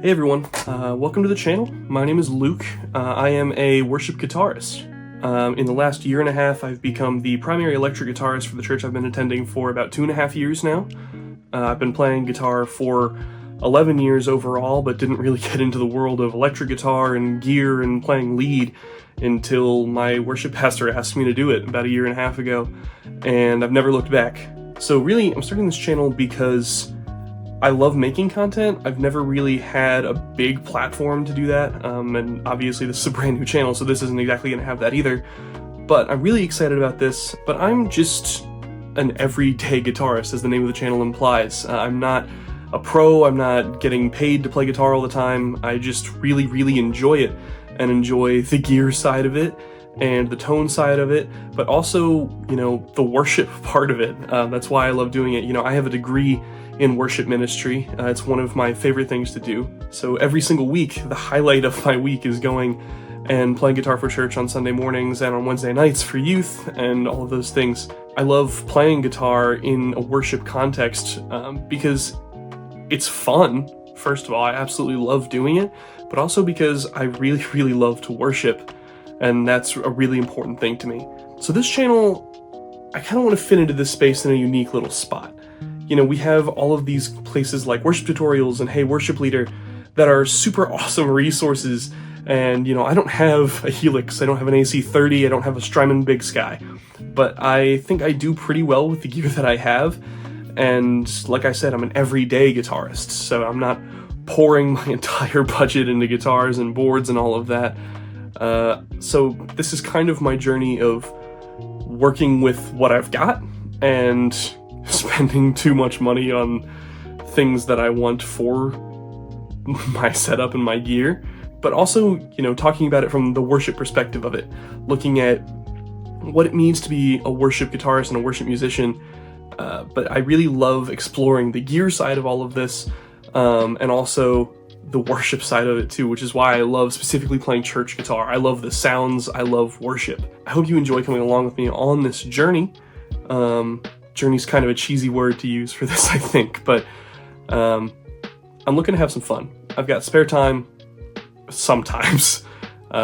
Hey everyone, welcome to the channel. My name is Luke. I am a worship guitarist. In the last year and a half, I've become the primary electric guitarist for the church I've been attending for about 2.5 years now. I've been playing guitar for 11 years overall, but didn't really get into the world of electric guitar and gear and playing lead until my worship pastor asked me to do it about 1.5 years ago, and I've never looked back. So really, I'm starting this channel because I love making content. I've never really had a big platform to do that, and obviously this is a brand new channel, so this isn't exactly going to have that either. But I'm really excited about this, but I'm just an everyday guitarist, as the name of the channel implies. I'm not a pro, I'm not getting paid to play guitar all the time. I just really enjoy it, and enjoy the gear side of it, and the tone side of it, but also, the worship part of it. That's why I love doing it. I have a degree in worship ministry. It's one of my favorite things to do. So every single week, the highlight of my week is going and playing guitar for church on Sunday mornings and on Wednesday nights for youth and all of those things. I love playing guitar in a worship context because it's fun. First of all, I absolutely love doing it, but also because I really love to worship, and that's a really important thing to me. So this channel, I kind of want to fit into this space in a unique little spot. We have all of these places like Worship Tutorials and Hey Worship Leader that are super awesome resources, and I don't have a Helix, I don't have an AC30, I don't have a Strymon Big Sky, but I think I do pretty well with the gear that I have, and like I said, I'm an everyday guitarist, so I'm not pouring my entire budget into guitars and boards and all of that. So this is kind of my journey of working with what I've got and spending too much money on things that I want for my setup and my gear, but also, talking about it from the worship perspective of it, looking at what it means to be a worship guitarist and a worship musician. But I really love exploring the gear side of all of this, and also the worship side of it too, which is why I love specifically playing church guitar. I love the sounds, I love worship. I hope you enjoy coming along with me on this journey. Journey's kind of a cheesy word to use for this, I think, but I'm looking to have some fun. I've got spare time sometimes,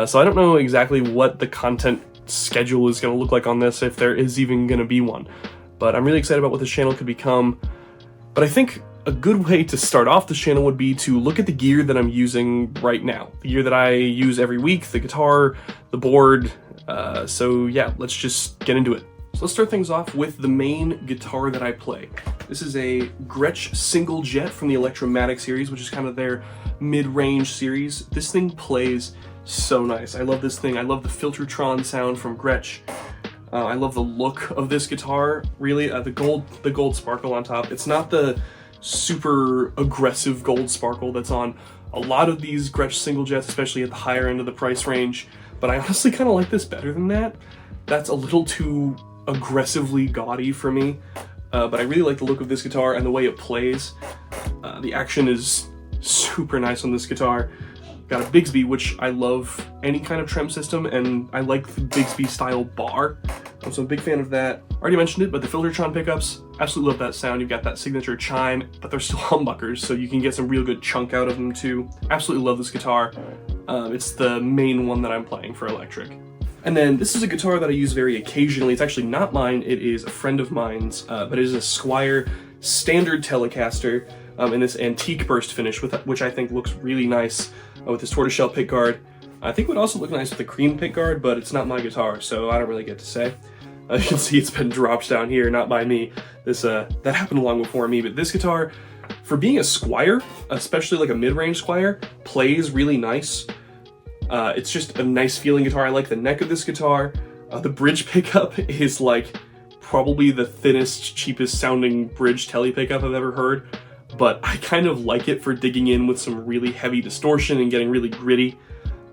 so I don't know exactly what the content schedule is going to look like on this, if there is even going to be one, but I'm really excited about what this channel could become. But I think a good way to start off this channel would be to look at the gear that I'm using right now, the gear that I use every week, the guitar, the board. So yeah, let's just get into it. So let's start things off with the main guitar that I play. This is a Gretsch Single Jet from the Electromatic series, which is kind of their mid-range series. This thing plays so nice. I love this thing. I love the Filtertron sound from Gretsch. I love the look of this guitar, really. The gold sparkle on top. It's not the super aggressive gold sparkle that's on a lot of these Gretsch Single Jets, especially at the higher end of the price range, but I honestly kind of like this better than that. That's a little too aggressively gaudy for me, but I really like the look of this guitar and the way it plays. The action is super nice on this guitar. Got a Bigsby, which I love any kind of trem system, and I like the Bigsby style bar. So I'm a big fan of that. Already mentioned it, but the Filtertron pickups, absolutely love that sound. You've got that signature chime, but they're still humbuckers, so you can get some real good chunk out of them too. Absolutely love this guitar. It's the main one that I'm playing for electric. And then this is a guitar that I use very occasionally. It's actually not mine, it is a friend of mine's, but it is a Squier standard Telecaster in this antique burst finish, which I think looks really nice with this tortoiseshell pickguard. I think it would also look nice with a cream pickguard, but it's not my guitar, so I don't really get to say. You can see it's been dropped down here, not by me. That happened long before me, but this guitar, for being a Squier, especially like a mid-range Squier, plays really nice. It's just a nice feeling guitar. I like the neck of this guitar. The bridge pickup is like probably the thinnest, cheapest sounding bridge tele pickup I've ever heard, but I kind of like it for digging in with some really heavy distortion and getting really gritty.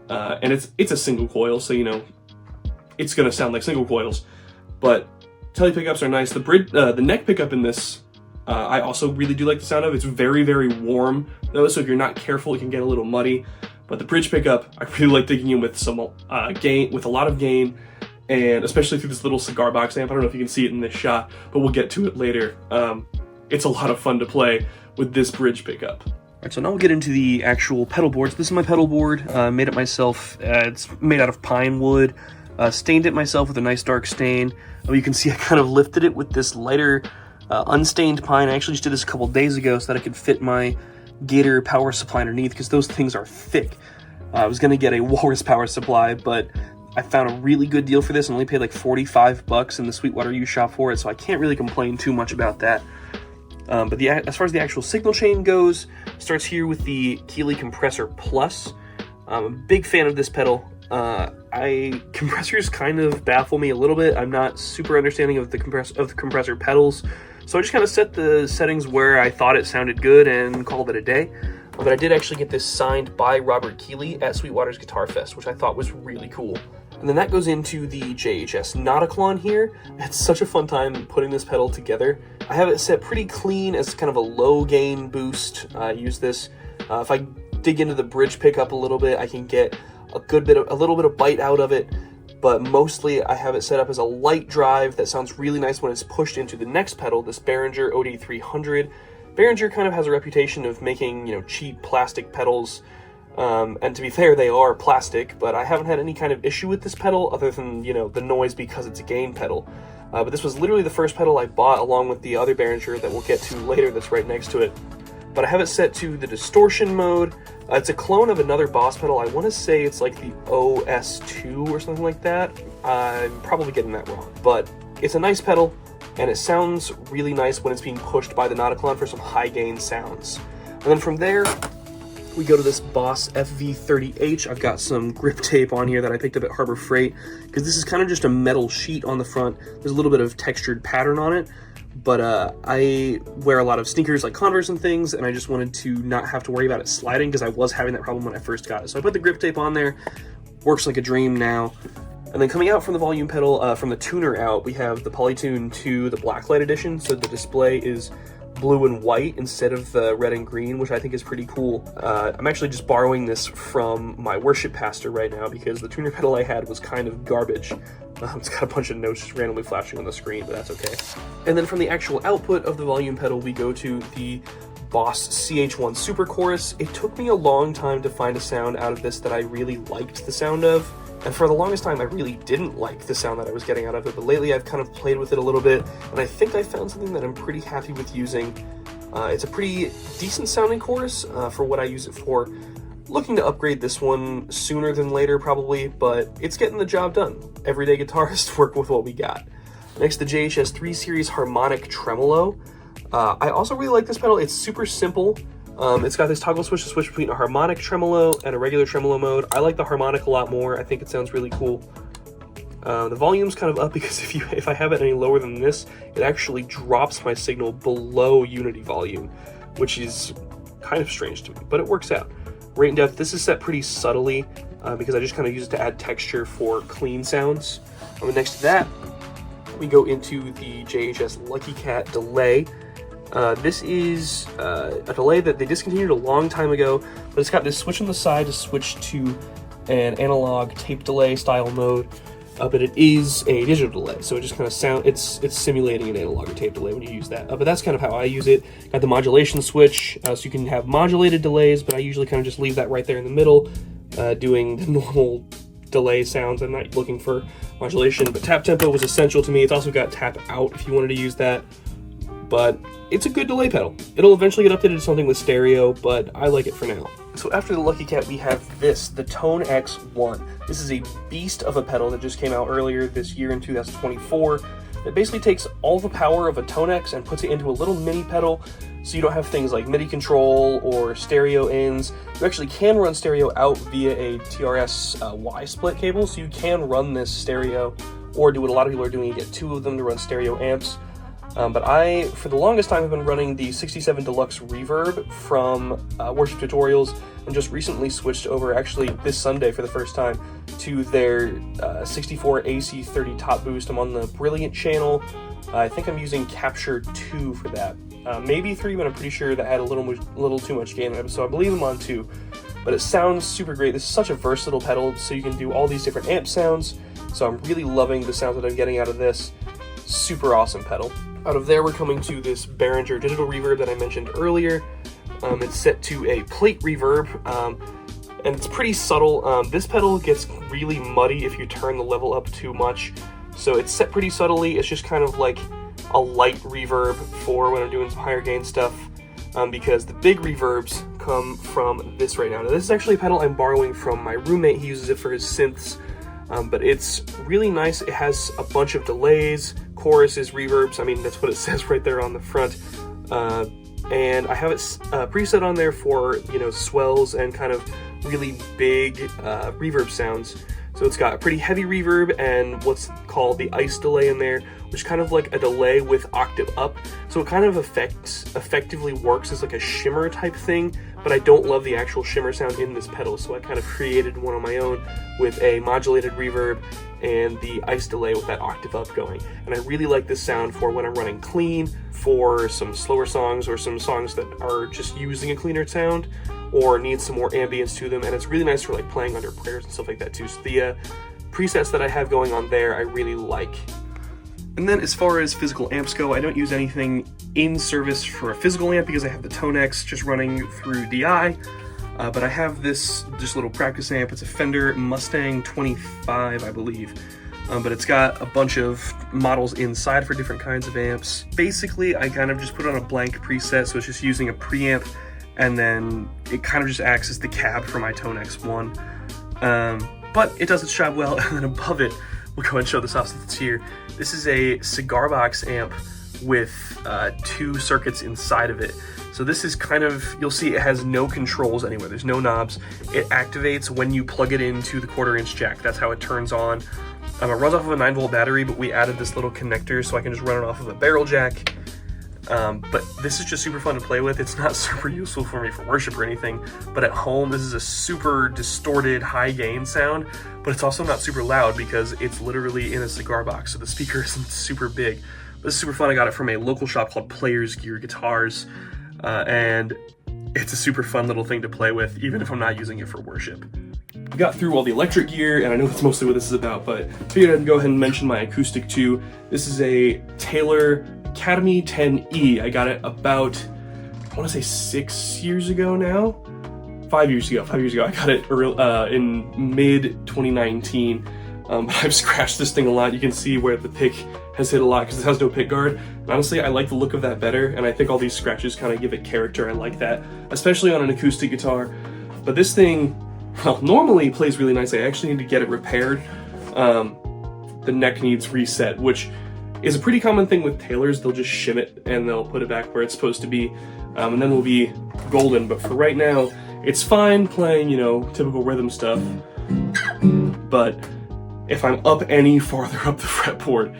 And it's a single coil, so it's gonna sound like single coils, but tele pickups are nice. The neck pickup in this, I also really do like the sound of. It's very warm though, so if you're not careful, it can get a little muddy. But the bridge pickup, I really like digging in with some gain, with a lot of gain, and especially through this little cigar box amp. I don't know if you can see it in this shot, but we'll get to it later. It's a lot of fun to play with this bridge pickup. Alright, so now we'll get into the actual pedal boards. This is my pedal board, made it myself. It's made out of pine wood. Stained it myself with a nice dark stain. You can see I kind of lifted it with this lighter unstained pine. I actually just did this a couple days ago so that I could fit my Gator power supply underneath, because those things are thick. I was going to get a Walrus power supply, but I found a really good deal for this and only paid like $45 in the Sweetwater used shop for it, so I can't really complain too much about that. But as far as the actual signal chain goes, starts here with the Keeley Compressor Plus. I'm a big fan of this pedal. Compressors kind of baffle me a little bit. I'm not super understanding of the compressor pedals, so I just kind of set the settings where I thought it sounded good and called it a day. But I did actually get this signed by Robert Keeley at Sweetwater's Guitar Fest, which I thought was really cool. And then that goes into the JHS Nauticlon here. It's such a fun time putting this pedal together. I have it set pretty clean as kind of a low gain boost. I use this. If I dig into the bridge pickup a little bit, I can get a little bit of bite out of it. But mostly I have it set up as a light drive that sounds really nice when it's pushed into the next pedal, this Behringer OD300. Behringer kind of has a reputation of making, cheap plastic pedals. And to be fair, they are plastic, but I haven't had any kind of issue with this pedal other than, the noise because it's a gain pedal. But this was literally the first pedal I bought along with the other Behringer that we'll get to later that's right next to it. But I have it set to the distortion mode. It's a clone of another Boss pedal. I want to say it's like the OS2 or something like that. I'm probably getting that wrong, but it's a nice pedal, and it sounds really nice when it's being pushed by the Nauticlon for some high gain sounds. And then from there, we go to this Boss FV30H. I've got some grip tape on here that I picked up at Harbor Freight, because this is kind of just a metal sheet on the front. There's a little bit of textured pattern on it, but I wear a lot of sneakers like Converse and things, and I just wanted to not have to worry about it sliding, because I was having that problem when I first got it. So I put the grip tape on there. Works like a dream now. And then coming out from the volume pedal, from the tuner out, we have the Polytune 2, the Blacklight edition. So the display is blue and white instead of the red and green, which I think is pretty cool. I'm actually just borrowing this from my worship pastor right now, because the tuner pedal I had was kind of garbage. It's got a bunch of notes just randomly flashing on the screen, but that's okay. And then from the actual output of the volume pedal, we go to the Boss CH1 Super Chorus. It took me a long time to find a sound out of this that I really liked the sound of. And for the longest time, I really didn't like the sound that I was getting out of it, but lately I've kind of played with it a little bit, and I think I found something that I'm pretty happy with using. It's a pretty decent sounding chorus for what I use it for. Looking to upgrade this one sooner than later, probably, but it's getting the job done. Everyday guitarists work with what we got. Next, the JHS 3 Series Harmonic Tremolo. I also really like this pedal. It's super simple. It's got this toggle switch to switch between a harmonic tremolo and a regular tremolo mode. I like the harmonic a lot more. I think it sounds really cool. The volume's kind of up because if I have it any lower than this, it actually drops my signal below unity volume, which is kind of strange to me, but it works out. Rate and depth, this is set pretty subtly because I just kind of use it to add texture for clean sounds. Next to that, we go into the JHS Lucky Cat delay. This is a delay that they discontinued a long time ago, but it's got this switch on the side to switch to an analog tape delay style mode, but it is a digital delay, so it just kind of it's simulating an analog or tape delay when you use that. But that's kind of how I use it. Got the modulation switch, so you can have modulated delays, but I usually kind of just leave that right there in the middle, doing the normal delay sounds. I'm not looking for modulation, but tap tempo was essential to me. It's also got tap out if you wanted to use that. But it's a good delay pedal. It'll eventually get updated to something with stereo, but I like it for now. So after the Lucky Cat, we have this, the Tone X1. This is a beast of a pedal that just came out earlier this year in 2024. It basically takes all the power of a Tone X and puts it into a little mini pedal, so you don't have things like MIDI control or stereo ins. You actually can run stereo out via a TRS Y-split cable, so you can run this stereo, or do what a lot of people are doing, you get two of them to run stereo amps. But I, for the longest time, have been running the 67 Deluxe Reverb from Worship Tutorials, and just recently switched over, actually this Sunday for the first time, to their 64 AC30 Top Boost. I'm on the Brilliant channel. I think I'm using Capture 2 for that. Maybe 3, but I'm pretty sure that had a little too much gain, so I believe I'm on 2. But it sounds super great. This is such a versatile pedal, so you can do all these different amp sounds. So I'm really loving the sounds that I'm getting out of this. Super awesome pedal. Out of there, we're coming to this Behringer digital reverb that I mentioned earlier. It's set to a plate reverb, and it's pretty subtle. This pedal gets really muddy if you turn the level up too much, so it's set pretty subtly. It's just kind of like a light reverb for when I'm doing some higher gain stuff, because the big reverbs come from this right now. Now, this is actually a pedal I'm borrowing from my roommate. He uses it for his synths, but it's really nice. It has a bunch of delays, choruses, reverbs. I mean, that's what it says right there on the front. And I have it preset on there for, you know, swells and kind of really big reverb sounds. So it's got a pretty heavy reverb and what's called the ice delay in there, which is kind of like a delay with octave up. So it kind of effectively works as like a shimmer type thing, but I don't love the actual shimmer sound in this pedal, so I kind of created one on my own with a modulated reverb and the ice delay with that octave up going. And I really like this sound for when I'm running clean, for some slower songs or some songs that are just using a cleaner sound or need some more ambience to them, and it's really nice for like playing under prayers and stuff like that too. So the presets that I have going on there I really like. And then as far as physical amps go, I don't use anything in service for a physical amp because I have the Tonex just running through DI, but I have this just little practice amp. It's a Fender Mustang 25, I believe, but it's got a bunch of models inside for different kinds of amps. Basically, I kind of just put on a blank preset, so it's just using a preamp, and then it kind of just acts as the cab for my Tonex 1. But it does its job well, and then above it, we'll go ahead and show this off since it's here. This is a cigar box amp with 2 circuits inside of it. So this is kind of, you'll see it has no controls anywhere. There's no knobs. It activates when you plug it into the 1/4 inch jack. That's how it turns on. It runs off of a 9-volt battery, but we added this little connector so I can just run it off of a barrel jack. But this is just super fun to play with. It's not super useful for me for worship or anything, but at home this is a super distorted high gain sound, but it's also not super loud because it's literally in a cigar box, so the speaker isn't super big. But it's super fun. I got it from a local shop called Players Gear Guitars, and it's a super fun little thing to play with even if I'm not using it for worship. We got through all the electric gear, and I know that's mostly what this is about, but figured I'd go ahead and mention my acoustic too. This is a Taylor Academy 10E. I got it about, I want to say 6 years ago now? 5 years ago. 5 years ago. I got it in mid 2019. But I've scratched this thing a lot. You can see where the pick has hit a lot because it has no pick guard. And honestly, I like the look of that better, and I think all these scratches kind of give it character. I like that, especially on an acoustic guitar. But this thing, well, normally plays really nicely. I actually need to get it repaired. The neck needs reset, which is a pretty common thing with Taylors. They'll just shim it and they'll put it back where it's supposed to be, and then we'll be golden. But for right now, it's fine playing, you know, typical rhythm stuff. But if I'm up any farther up the fretboard,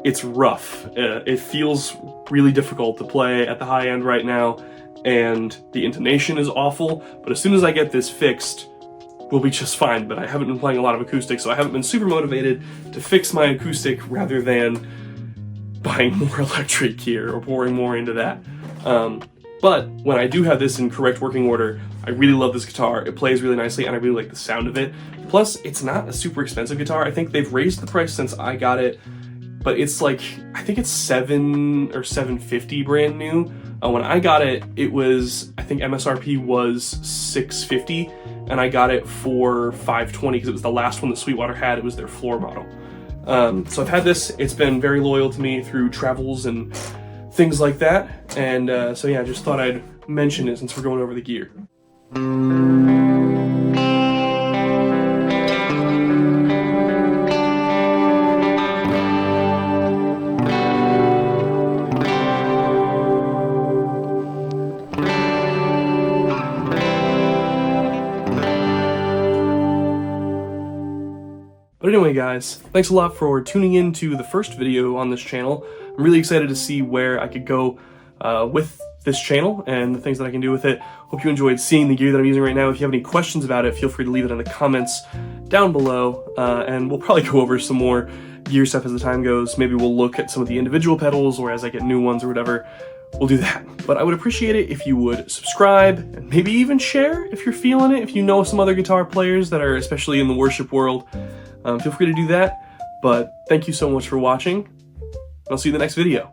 it's rough. It feels really difficult to play at the high end right now, and the intonation is awful. But as soon as I get this fixed, we'll be just fine. But I haven't been playing a lot of acoustic, so I haven't been super motivated to fix my acoustic rather than buying more electric gear or pouring more into that. But when I do have this in correct working order, I really love this guitar. It plays really nicely, and I really like the sound of it. Plus, it's not a super expensive guitar. I think they've raised the price since I got it, but it's like, I think it's $700 or $750 brand new. When I got it, it was, I think MSRP was $650, and I got it for $520 because it was the last one that Sweetwater had. It was their floor model. So I've had this. It's been very loyal to me through travels and things like that. And so yeah, I just thought I'd mention it since we're going over the gear. But anyway, guys, thanks a lot for tuning in to the first video on this channel. I'm really excited to see where I could go with this channel and the things that I can do with it. Hope you enjoyed seeing the gear that I'm using right now. If you have any questions about it, feel free to leave it in the comments down below, and we'll probably go over some more gear stuff as the time goes. Maybe we'll look at some of the individual pedals, or as I get new ones or whatever, we'll do that. But I would appreciate it if you would subscribe and maybe even share if you're feeling it. If you know some other guitar players that are especially in the worship world, feel free to do that. But thank you so much for watching. I'll see you in the next video.